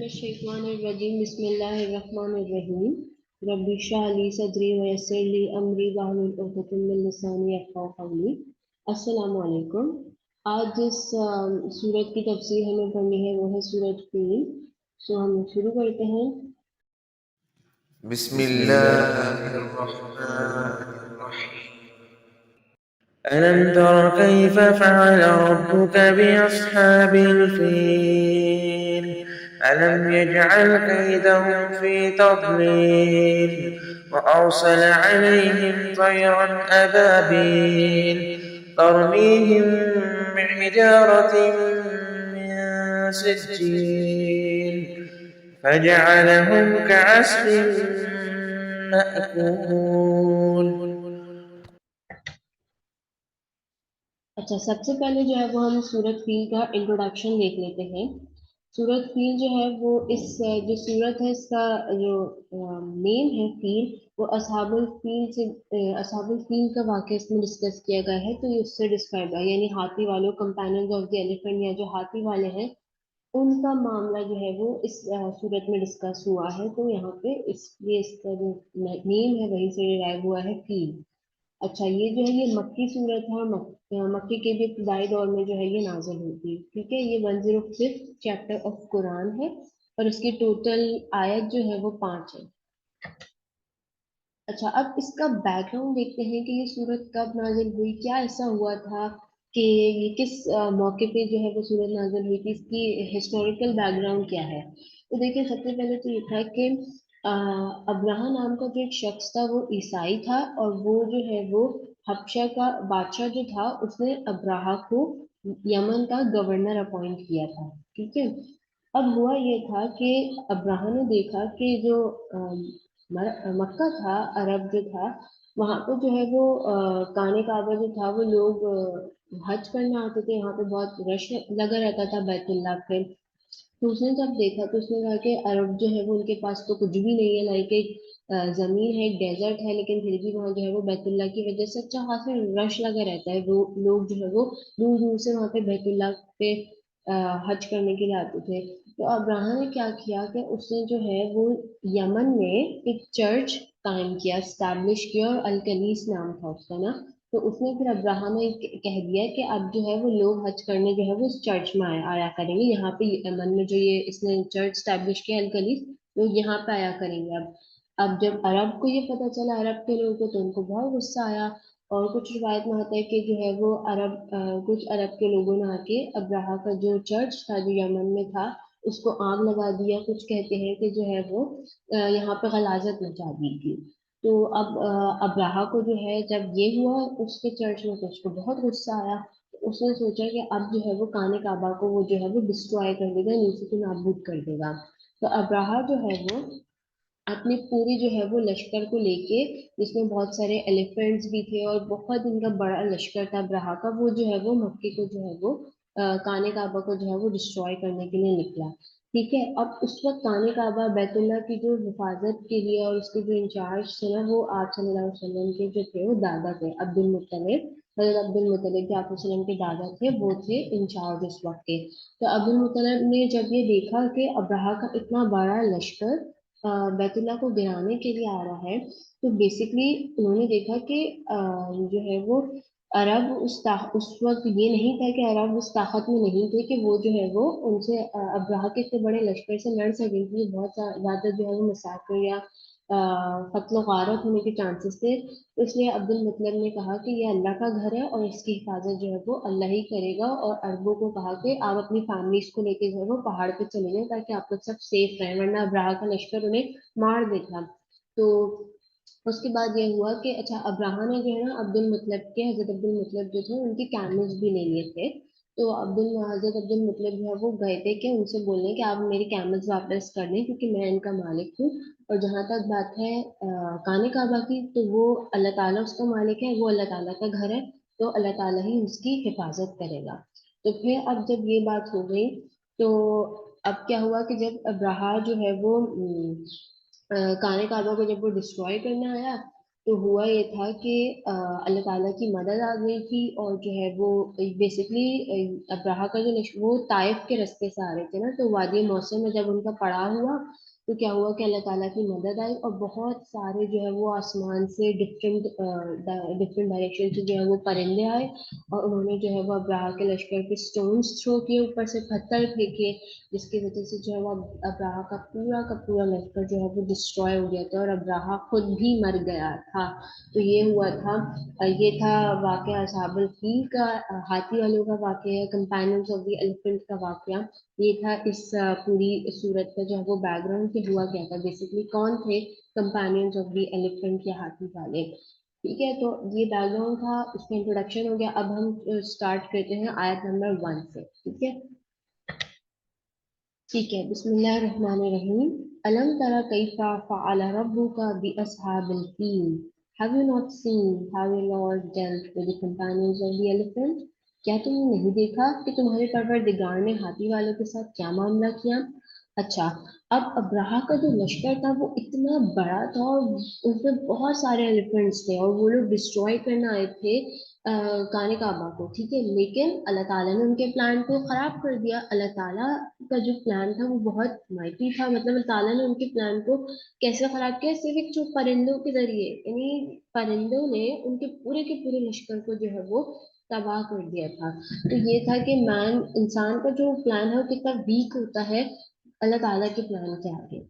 मिनश्शैतानिर्रजीम बिस्मिल्लाहिर्रहमानिर्रहीम रब्बि इश्रह ली सदरी वयस्सिर ली अमरी वाहलुल उक़दतम मिन लिसानी यफ़क़हू क़ौली। अस्सलामु अलैकुम। आज जिस सूरत की तफसीर हमें पढ़नी है वो है सूरत फील। तो हम शुरू करते हैं। बिस्मिल्लाहिर्रहमानिर्रहीम। ألم تر كيف فعل ربك بأصحاب الفيل ألم يجعل كيدهم في تضليل وأرسل عليهم طيرا أبابيل ترميهم بحجارة من سجيل فجعلهم كعصف مأكول. अच्छा, सबसे पहले जो है वो हम सूरत फील का इंट्रोडक्शन देख लेते हैं। सूरत फील जो है वो जो सूरत है इसका जो नेम है फील, वो असहाबुल फील से असहाबुल फील का वाक़या इसमें डिस्कस किया गया है। तो ये उससे डिस्क्राइब है, यानी हाथी वालों, कंपेनियंस ऑफ द एलिफेंट, या जो हाथी वाले हैं उनका मामला जो है वो इस सूरत में डिस्कस हुआ है। तो यहाँ पे इसलिए इसका जो नेम है वहीं से डिराइव हुआ है फील। अच्छा, ये जो है ये मक्की सूरत है, और मक्की के भी इब्तदाई दौर में जो है ये नाजिल होती है। ठीक है, ये 105 चैप्टर ऑफ कुरान है और इसकी टोटल आयत जो है वो 5 है। अच्छा, अब इसका बैकग्राउंड देखते हैं कि ये सूरत कब नाजिल हुई, क्या ऐसा हुआ था कि ये किस मौके पे जो है वो सूरत नाजिल हुई थी, इसकी हिस्टोरिकल बैकग्राउंड क्या है। तो देखिए, सबसे पहले तो ये था कि अब्राहा नाम का जो एक शख्स था वो ईसाई था, और वो जो है वो हबशा का बादशाह जो था उसने अब्राहा को यमन का गवर्नर अपॉइंट किया था। ठीक है, अब हुआ ये था कि अब्राहा ने देखा कि जो मक्का था, अरब जो था, वहां पे जो है वो काने काबा जो था वो लोग हज करने आते थे। यहाँ पे बहुत रश लगा रहता था बैतुल्लाह पे। तो उसने जब देखा तो उसने कहा कि अरब जो है वो उनके पास तो कुछ भी नहीं है, लाइक एक जमीन है, एक डेजर्ट है, लेकिन फिर भी वहाँ जो है वो बैतुल्लाह की वजह से अच्छा खासा रश लगा रहता है। वो लोग जो है वो दूर दूर से वहाँ पे बैतुल्लाह पे हज करने के लिए आते थे। तो अब्राहम ने क्या किया कि उसने जो है वो यमन में एक चर्च कायम किया, स्टैब्लिश किया, और अलकनीस नाम था उसका ना। तो उसने फिर अब्राहम ने कह दिया कि अब जो है वो लोग हज करने जो है वो इस चर्च में आया करेंगे। यहाँ पे यमन में जो ये इसने चर्च स्टैब्लिश किया अलकनीस, लोग यहाँ पे आया करेंगे। अब जब अरब को ये पता चला, अरब के लोगों को, तो उनको बहुत गुस्सा आया। और कुछ रिवायत में आता है कि जो है वो कुछ अरब के लोगों ने आके अब्राहा का जो चर्च था जो यमन में था उसको आग लगा दिया। कुछ कहते हैं कि जो है वो यहाँ पे गलाजत मचा दी थी। तो अब अब्राहा को जो है जब ये हुआ उसके चर्च में, तो उसको बहुत गुस्सा आया। तो उसने सोचा कि अब जो है वो काने काबा को वो जो है वो डिस्ट्रॉय कर देगा, नीचे से नाबूद कर देगा। तो अब्राहा जो है वो अपनी पूरी जो है वो लश्कर को लेके, जिसमें बहुत सारे एलिफेंट्स भी थे और बहुत इनका बड़ा लश्कर था अब्राहा का, वो जो है वो मक्के को जो है वो काने काबा को जो है वो डिस्ट्रॉय करने के लिए निकला। ठीक है, अब उस वक्त काने काबा बैतुल्लाह की जो हिफाजत के लिए और उसके जो इंचार्ज थे ना, वो आप सल्लल्लाहु अलैहि वसल्लम के जो थे वो दादा थे, अब्दुल मुत्तलिब। हजरत अब्दुल मुत्तलिब जो आप वसल्लम के दादा थे, वो थे इंचार्ज उस वक्त के। तो अब्दुल मुत्तलिब ने जब ये देखा कि अब्राहा का इतना बड़ा लश्कर बैतुल्लाह को गिराने के लिए आ रहा है, तो बेसिकली उन्होंने देखा कि जो है वो अरब उस वक्त ये नहीं था कि अरब उस ताकत में नहीं थे कि वो जो है वो उनसे अब्राहा के इतने बड़े लश्कर से लड़ सके, क्योंकि बहुत ज्यादा जो है वो मसाकर या कत्ल गारत होने के चांसेस थे। तो इसलिए अब्दुल मुतलिब ने कहा कि ये अल्लाह का घर है और इसकी हिफाजत जो है वो अल्लाह ही करेगा, और अरबों को कहा कि आप अपनी फैमिलीज को लेके जो है वो पहाड़ पे चले जाएं ताकि आप लोग सब सेफ रहें, वरना अब्राहा का लश्कर उन्हें मार देगा। तो उसके बाद ये हुआ कि अच्छा, अब्राहा ने जो है ना अब्दुल मुतलिब के, हजरत अब्दुल मुतलिब जो थे उनके कैमल्स भी ले लिए थे। तो हजरत अब्दुल मुतलिब जो है वो गए थे कि उनसे बोलने कि आप मेरे कैमल्स वापस कर दें क्योंकि मैं इनका मालिक हूँ। और जहाँ तक बात है काने काबा की, तो वो अल्लाह ताला उसका मालिक है, वो अल्लाह ताला का घर है, तो अल्लाह ताला ही उसकी हिफाजत करेगा। तो फिर अब जब ये बात हो गई, तो अब क्या हुआ कि जब अब्राहा जो है वो काने काबा को जब वो डिस्ट्रॉय करने आया, तो हुआ ये था कि अल्लाह ताला की मदद आ गई थी, और जो है वो बेसिकली अब्राहा का जो वो ताइफ के रास्ते से आ रहे थे ना, तो वादी मौसम में जब उनका पड़ाव हुआ, तो क्या हुआ कि अल्लाह ताला की मदद आई, और बहुत सारे जो है वो आसमान से डिफरेंट डिफरेंट डायरेक्शन से जो है वो परिंदे आए, और उन्होंने जो है वो अब्राहा के लश्कर पे स्टोन्स थ्रो किए, ऊपर से पत्थर फेंके, जिसकी वजह से जो है वो अब्राहा का पूरा लश्कर जो है वो डिस्ट्रॉय हो गया था, और अब्राहा खुद भी मर गया था। तो ये हुआ था। ये था वाकया असहाबुल फील का, हाथी वालों का वाकया, कंपेनियंस ऑफ द एलिफेंट का वाकया। ये था इस पूरी सूरत का जो है वो बैकग्राउंड कि हुआ क्या था, बेसिकली कौन थे कंपेनियंस ऑफ द एलिफेंट या हाथी वाले। ठीक है, तो ये बैकग्राउंड था, इसका इंट्रोडक्शन हो गया। अब हम स्टार्ट करते हैं आयत नंबर 1 से। ठीक है, ठीक है, बिस्मिल्लाहिर्रहमानिर्रहीम। अलम तरा कैफा फ़अल रब्बुका बिअस्हाबिल feel. Have you not seen how your Lord dealt with the companions of the elephant? क्या तुमने नहीं देखा कि तुम्हारे परवरदिगार ने हाथी वालों के साथ क्या मामला किया? अच्छा, अब अब्राहा का जो लश्कर था वो इतना बड़ा था, और उसमें बहुत सारे एलिफेंट्स थे, और वो लोग डिस्ट्रॉय करने आए थे काने काबा को। ठीक है, लेकिन अल्लाह ताला ने उनके प्लान को खराब कर दिया। अल्लाह ताला का जो प्लान था वो बहुत माइटी था, मतलब अल्लाह ताला ने उनके प्लान को कैसे खराब किया, सिर्फ एक जो परिंदों के जरिए, यानी परिंदों ने उनके पूरे के पूरे लश्कर को जो है वो तबाह कर दिया था। तो ये था कि मैन, इंसान का जो प्लान है वो कितना वीक होता है अल्लाह ताला के प्लान के आगे।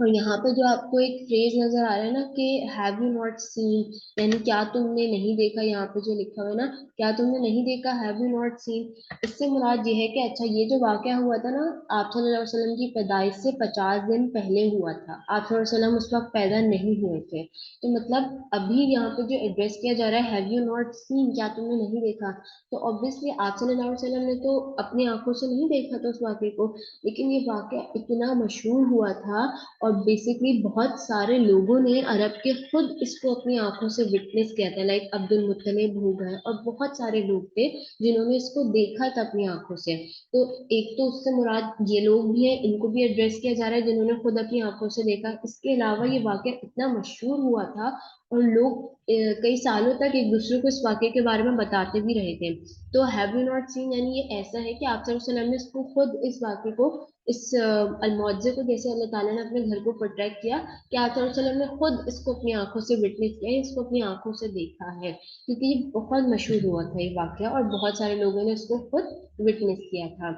और यहाँ पे जो आपको एक फ्रेज नजर आ रहा है ना कि हैव यू नॉट सीन, यानी क्या तुमने नहीं देखा, यहाँ पे जो लिखा हुआ है ना, क्या तुमने नहीं देखा, हैव यू नॉट सीन, इससे मुराद ये है कि अच्छा ये जो वाकया हुआ था ना, आप सल्लल्लाहु अलैहि वसल्लम की पैदाइश से 50 दिन पहले हुआ था। आप सल्लल्लाहु अलैहि वसल्लम उस वक्त पैदा नहीं हुए थे। तो मतलब अभी यहाँ पे जो एड्रेस किया जा रहा है, हैव यू नॉट सीन, क्या तुमने नहीं देखा, तो ऑब्वियसली आप सल्लल्लाहु अलैहि वसल्लम ने तो अपनी आंखों से नहीं देखा था उस वाक्य को, लेकिन ये वाक्य इतना मशहूर हुआ था, और बेसिकली बहुत सारे लोगों ने अरब के खुद इसको अपनी आंखों से विटनेस किया था, लाइक अब्दुल मुत्तलिब हो गए, और बहुत सारे लोग थे जिन्होंने इसको देखा था अपनी आंखों से। तो एक तो उससे मुराद ये लोग भी हैं, इनको भी एड्रेस किया जा रहा है जिन्होंने खुद अपनी आंखों से देखा। इसके अलावा ये वाकया इतना मशहूर हुआ था, और लोग कई सालों तक एक दूसरे को इस वाक्य के बारे में बताते भी रहे थे। तो हैव यू नॉट सीन, यानी ये ऐसा है कि आप सल्लल्लाहु अलैहि वसल्लम ने इसको खुद, इस वाक्य को, इस अलमौजे को, जैसे अल्लाह ताला ने अपने घर को प्रोटेक्ट किया, कि आप सल्लल्लाहु अलैहि वसल्लम ने खुद इसको अपनी आंखों से विटनेस किया, इसको अपनी आंखों से देखा है, क्योंकि ये बहुत मशहूर हुआ था ये वाक्य, और बहुत सारे लोगों ने इसको खुद विटनेस किया था।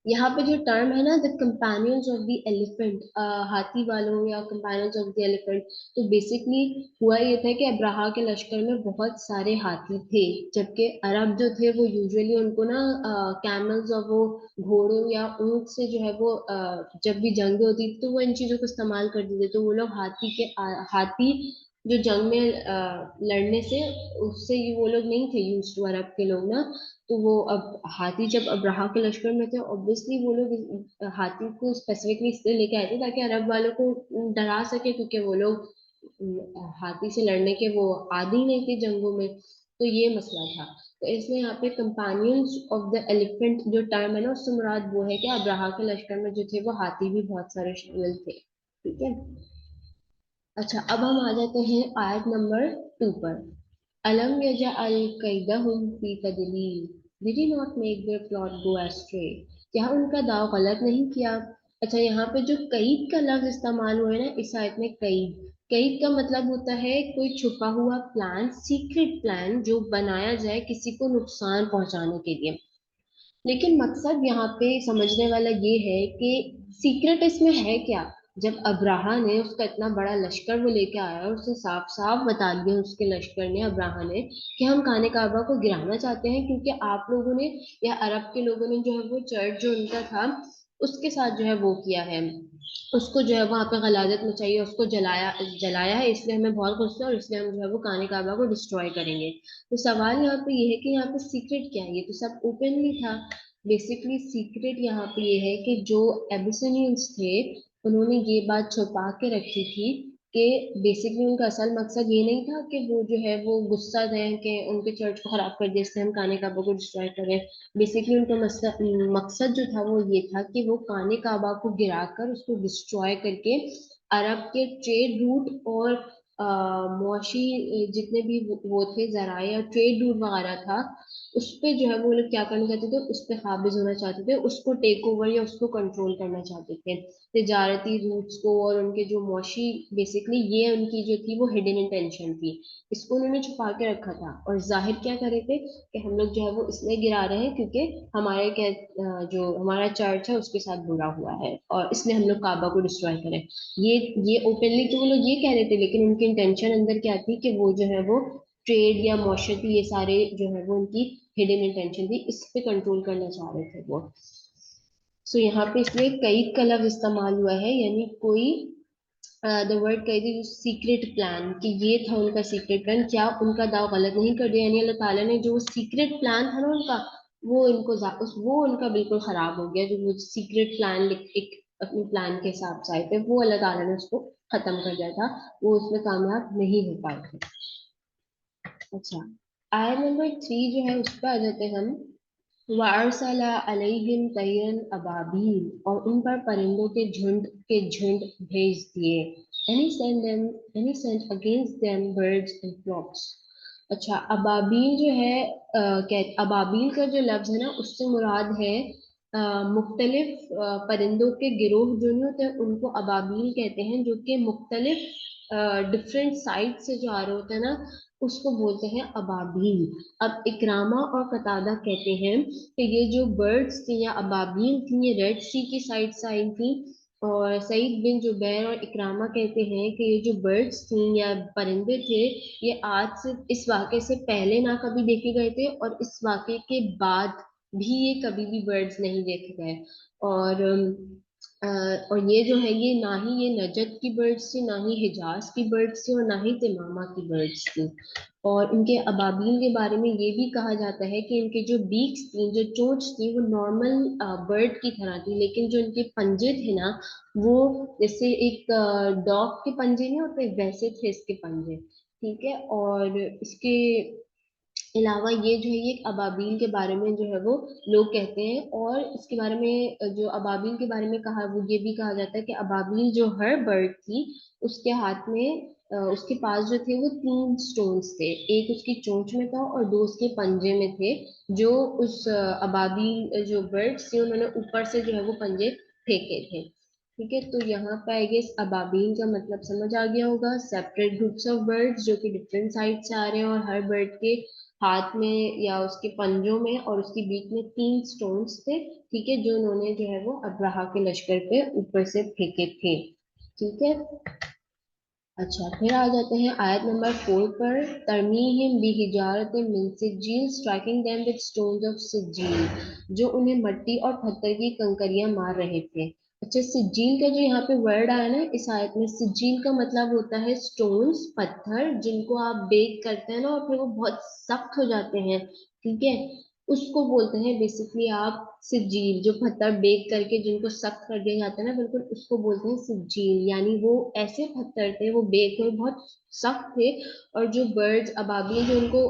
यहाँ पे जो टर्म है ना, the companions of the elephant, हाथी वालों या कंपेनियंस ऑफ द एलिफेंट, तो बेसिकली हुआ ये था कि अब्राहा के लश्कर में बहुत सारे हाथी थे, जबकि अरब जो थे वो यूजुअली उनको ना कैमल्स और वो घोड़ों या ऊंट से जो है वो जब भी जंग होती थी तो वो इन चीजों को इस्तेमाल कर देते, तो वो लोग हाथी जो जंग में लड़ने से, उससे ये वो लोग नहीं थे यूज टू, अरब के लोग ना। तो वो अब हाथी जब अब्राहा के लश्कर में थे, ऑब्वियसली वो लोग हाथी को स्पेसिफिकली इसलिए लेके आए थे ताकि अरब वालों को डरा सके, क्योंकि वो लोग हाथी से लड़ने के वो आदी नहीं थे जंगों में। तो ये मसला था। तो इसलिए यहाँ पे कंपेनियंस ऑफ द एलिफेंट जो टर्म है ना, उससे मुराद वो है कि अब्राहा के लश्कर में जो थे वो हाथी भी बहुत सारे शामिल थे। ठीक है, अच्छा, अब हम आ जाते हैं आयत नंबर 2 पर। अलम यजअल कैदहुम फी तदलील, did he not make their plot go astray, क्या उनका दाव गलत नहीं किया। अच्छा, यहाँ पे जो कईद का लफ्ज इस्तेमाल हुआ है ना इस आयत में, कईद, कईद का मतलब होता है कोई छुपा हुआ प्लान, सीक्रेट प्लान जो बनाया जाए किसी को नुकसान पहुंचाने के लिए। लेकिन मकसद यहाँ पे समझने वाला ये है कि सीक्रेट इसमें है क्या। जब अब्राहा ने, उसका इतना बड़ा लश्कर वो लेके आया, और उसने साफ साफ बता दिया उसके लश्कर ने, अब्राहा ने, कि हम खाने काबा को गिराना चाहते हैं, क्योंकि आप लोगों ने या अरब के लोगों ने जो है वो चर्च जो उनका था उसके साथ जो है वो किया है, उसको जो है वहां पे गलाजत मचाई है, उसको जलाया जलाया है, इसलिए हमें बहुत गुस्सा है, और इसलिए हम जो है वो खाने काबा को डिस्ट्रॉय करेंगे। तो सवाल यहाँ पे ये है कि यहाँ पे सीक्रेट क्या है, ये तो सब ओपनली था। बेसिकली सीक्रेट यहाँ पे ये है कि जो एबिसिनियंस थे उन्होंने ये बात छुपा के रखी थी, कि बेसिकली उनका असल मकसद ये नहीं था कि वो जो है वो गुस्सा थे कि उनके चर्च को खराब कर दिया इसलिए हम काने काबा को डिस्ट्रॉय करें। बेसिकली उनका मकसद जो था वो ये था कि वो काने काबा को गिराकर उसको डिस्ट्रॉय करके अरब के ट्रेड रूट और معاشی جتنے بھی وہ تھے ذرائع اور ٹریڈ روٹ وغیرہ تھا، اس پہ جو ہے وہ لوگ کیا کرنا چاہتے تھے، اس پہ قابض ہونا چاہتے تھے، اس کو ٹیک اوور یا اس کو کنٹرول کرنا چاہتے تھے، تجارتی روٹس کو اور ان کے جو معاشی بیسکلی یہ ان کی جو تھی وہ ہڈن انٹینشن تھی، اس کو انہوں نے چھپا کے رکھا تھا اور ظاہر کیا کرے تھے کہ ہم لوگ جو ہے وہ اس لیے گرا رہے ہیں کیونکہ ہمارے جو ہمارا چرچ ہے اس کے ساتھ برا ہوا ہے اور اس لیے ہم لوگ کعبہ کو ڈسٹروائے کریں۔ یہ اوپنلی تو وہ لوگ یہ کہہ رہے تھے، لیکن ان کی انٹینشن اندر کیا تھی کہ وہ جو ہے وہ ٹریڈ یا معاشرتی یہ سارے جو ہے وہ ان کی ہڈن انٹینشن تھی، اس پہ کنٹرول کرنا چاہ رہے تھے وہ۔ سو یہاں پہ اس لیے کئی کا لفظ استعمال ہوا ہے، یعنی کوئی دا ورڈ کہی تھی سیکرٹ پلان، کہ یہ تھا ان کا سیکرٹ پلان، کیا ان کا داؤ غلط نہیں کر دیا، یعنی اللہ تعالیٰ نے جو سیکرٹ پلان تھا نا ان کا، وہ ان کو وہ ان کا بالکل خراب ہو گیا، جو وہ سیکرٹ پلان ایک اپنے پلان کے حساب سے آئے تھے، وہ اللہ تعالیٰ نے اس کو ختم کر دیا تھا، وہ اس میں کامیاب نہیں ہو پائے تھے۔ اچھا، آیت نمبر 3 جو ہے اس پہ آ جاتے ہیں ہم۔ وَأَرْسَلَ عَلَيْهِمْ طَيْرًا أَبَابِيلَ، اور ان پر پرندوں کے جھنڈ بھیج دیے۔ And he sent against them birds and flocks۔ اچھا، ابابیل جو ہے ابابیل کا جو لفظ ہے نا، اس سے مراد ہے مختلف پرندوں کے گروہ جو نہیں ہوتے ان کو ابابیل کہتے ہیں، جو کہ مختلف ڈفرینٹ سائٹ سے جو آ رہے ہوتے ہیں نا، اس کو بولتے ہیں ابابیل۔ اب اکرامہ اور قتادہ کہتے ہیں کہ یہ جو برڈس تھیں یا ابابیل تھیں، یہ ریڈ سی کی سائڈ سے آئی تھیں، اور سعید بن جبیر اور اکرامہ کہتے ہیں کہ یہ جو برڈس تھیں یا پرندے تھے، یہ آج سے اس واقعے سے پہلے نہ کبھی دیکھے گئے تھے، اور اس واقعے کے بعد بھی یہ کبھی بھی برڈس نہیں دیکھے گئے، اور اور یہ جو ہے یہ نہ ہی یہ نجد کی برڈس تھی، نہ ہی حجاز کی برڈس تھی، اور نہ ہی تمامہ کی برڈس تھی۔ اور ان کے ابابیل کے بارے میں یہ بھی کہا جاتا ہے کہ ان کے جو بیکس تھیں، جو چونچ تھی، وہ نارمل برڈ کی طرح تھی، لیکن جو ان کے پنجے تھے نا، وہ جیسے ایک ڈاگ کے پنجے نہیں ہوتے ویسے تھے اس کے پنجے، ٹھیک ہے۔ اور اس کے علاوہ یہ جو ہے یہ ابابیل کے بارے میں جو ہے وہ لوگ کہتے ہیں، اور اس کے بارے میں جو ابابیل کے بارے میں کہا وہ یہ بھی کہا جاتا ہے کہ ابابیل جو ہر برڈ تھی، اس کے ہاتھ میں اس کے پاس جو تھے وہ 3 سٹونز تھے، ایک اس کی چونچ میں تھا اور 2 اس کے پنجے میں تھے، جو اس ابابیل جو برڈس تھے انہوں نے اوپر سے جو ہے وہ پنجے پھینکے تھے، ٹھیک ہے۔ تو یہاں پہ آئی گیس ابابیل کا مطلب سمجھ آ گیا ہوگا، سیپریٹ گروپس آف برڈس جو کہ ڈفرینٹ سائڈ سے آ رہے ہیں، اور ہر برڈ کے ہاتھ میں یا اس کے پنجوں میں اور اس کی بیک میں 3 سٹونز تھے، ٹھیک ہے، جو انہوں نے جو ہے وہ ابرہا کے لشکر پہ اوپر سے پھینکے تھے، ٹھیک ہے۔ اچھا، پھر آ جاتے ہیں آیت نمبر 4 پر۔ ترمیہم بحجارۃ من سجیل striking them with stones of سجیل، جو انہیں مٹی اور پتھر کی کنکریاں مار رہے تھے۔ اچھا، سجیل کا جو یہاں پہ ورڈ آیا نا اس آیت میں، سجیل کا مطلب ہوتا ہے اسٹونز، پتھر جن کو آپ بیک کرتے ہیں نا اور پھر وہ بہت سخت ہو جاتے ہیں، ٹھیک ہے، اس کو بولتے ہیں بیسکلی آپ سجیل، جو پتھر بیک کر کے جن کو سخت کر دیا جاتا ہے نا بالکل، اس کو بولتے ہیں سجیل، یعنی وہ ایسے پتھر تھے، وہ بیک ہوئے بہت سخت تھے، اور جو برڈز ابابیل جو ان کو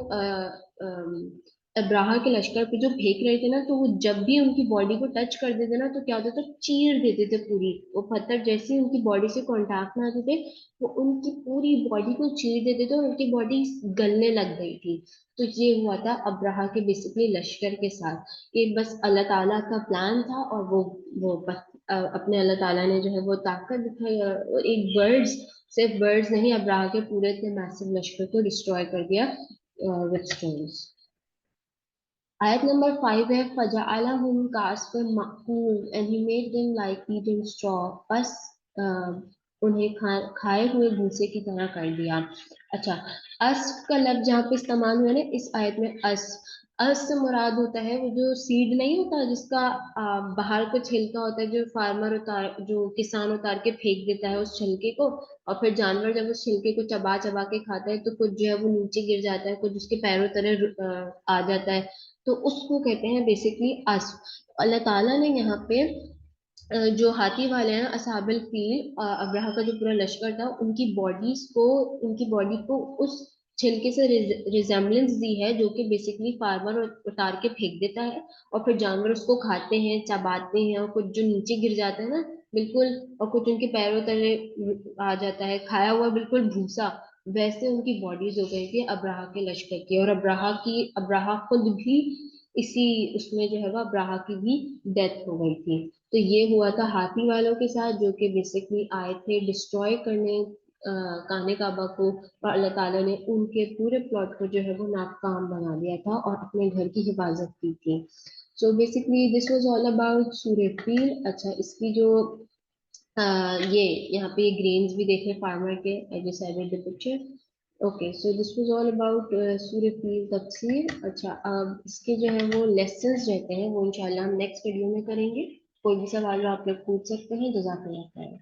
ابراہا کے لشکر پہ جو پھینک رہے تھے نا، تو وہ جب بھی ان کی باڈی کو ٹچ کر دیتے نا تو کیا ہوتا تھا، چیر دیتے تھے پوری، وہ پتھر جیسے ان کی باڈی سے کانٹیکٹ میں آتے تھے وہ ان کی پوری باڈی کو چیر دیتے تھے، اور ان کی باڈی گلنے لگ گئی تھی۔ تو یہ ہوا تھا ابراہا کے بیسکلی لشکر کے ساتھ، کہ بس اللہ تعالیٰ کا پلان تھا، اور وہ اپنے اللہ تعالیٰ نے جو ہے وہ طاقت دکھائی، اور ایک برڈز، صرف برڈز نہیں، ابراہا کے پورے اتنے میسو لشکر کو ڈسٹروائے کر دیا وتھ اسٹونز۔ آیت نمبر 5 ہے، فَجَعَلَهُمْ كَعَصْفٍ مَأْكُولٍ and he made them like eaten straw، بس انہیں کھائے ہوئے بھوسے کی طرح کر دیا۔ اچھا، اسف کا لفظ جہاں پہ استعمال ہوا ہے نا اس آیت میں، اس سے مراد ہوتا ہے وہ جو سیڈ نہیں ہوتا جس کا باہر کو چھلکا ہوتا ہے، جو فارمر جو کسان اتار کے پھینک دیتا ہے اس چھلکے کو، اور پھر جانور جب اس چھلکے کو چبا چبا کے کھاتا ہے تو کچھ جو ہے وہ نیچے گر جاتا ہے، کچھ اس کے پیروں تلے آ جاتا ہے، تو اس کو کہتے ہیں بیسکلی اسف۔ اللہ تعالیٰ نے یہاں پہ جو ہاتھی والے ہیں اصحاب الفیل، ابراہا کا جو پورا لشکر تھا، ان کی باڈی کو اس چھلکے سے ریزمبلنس دی ہے، جو کہ بیسکلی فارمر اتار کے پھینک دیتا ہے، اور پھر جانور اس کو کھاتے ہیں، چباتے ہیں، اور کچھ جو نیچے گر جاتا ہے نا بالکل، اور کچھ ان کے پیروں تلے آ جاتا ہے، کھایا ہوا بالکل بھوسا، वैसे उनकी बॉडीज हो गई थी अब्राहा के लश्कर की, और अब्राहा खुद भी इसी उसमें जो है वो अब्राहा की भी डेथ हो गई थी। तो ये हुआ था हाथी वालों के साथ, जो कि बेसिकली आए थे डिस्ट्रॉय करने खाने काबा को, और अल्लाह ताला ने उनके पूरे प्लॉट को जो है वो नाकाम बना दिया था और अपने घर की हिफाजत की थी। So basically this was all about सूर्य फील। अच्छा, इसकी जो ये यहाँ पे ये ग्रेन्स भी देखे फार्मर के, I just added the picture. Okay, so this was all about सूर्य फील तफसीर। अच्छा, अब इसके जो है वो लेसन्स रहते हैं वो इंशाल्लाह हम नेक्स्ट वीडियो में करेंगे। कोई भी सवाल हो आप लोग पूछ सकते हैं। जज़ाकल्लाह खैर।